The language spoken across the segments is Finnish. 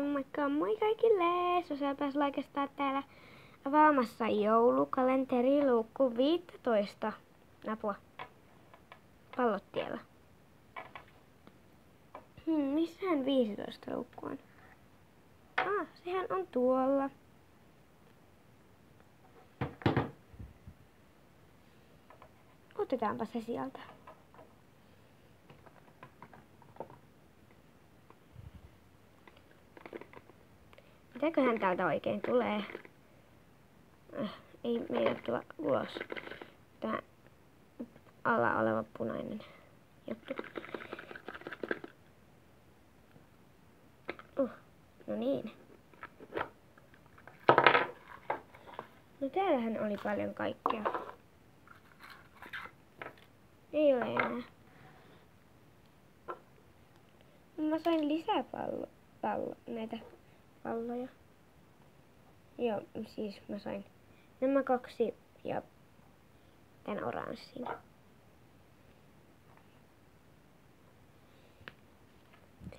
moikka moi kaikille! Sosiaali pääsi laikastaa täällä avaamassa joulukalenteri luukku 15. Apua. Pallot tiellä. Missähän 15 luukku on? Sehän on tuolla. Otetaanpa se sieltä. Mitäköhän täältä oikein tulee? Ei meidän tulla ulos. Tää alla oleva punainen juttu. No niin. No täällähän oli paljon kaikkea. Ei ole enää. Mä sain lisää näitä palloja. Joo, siis mä sain nämä 2 ja tän oranssin.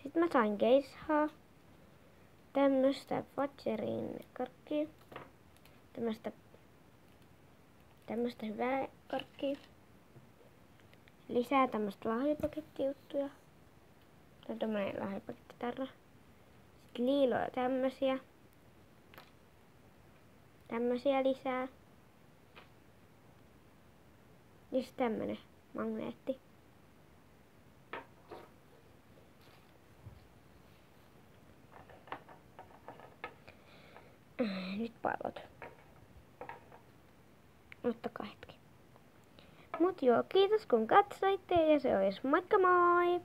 Sitten mä sain keishaa. Tämmöstä Fatserin karkkia. Tämmöstä hyvää karkkia. Lisää tämmöstä lahjapakettijuttuja. Tää on tämmönen lahjapakettitarra. Sitten liiloja tämmösiä. Tämmösiä lisää. Ja sitten tämmönen magneetti. Nyt pallot. Ottakaa hetki. Mut joo, kiitos kun katsoitte ja se olisi moikka moi!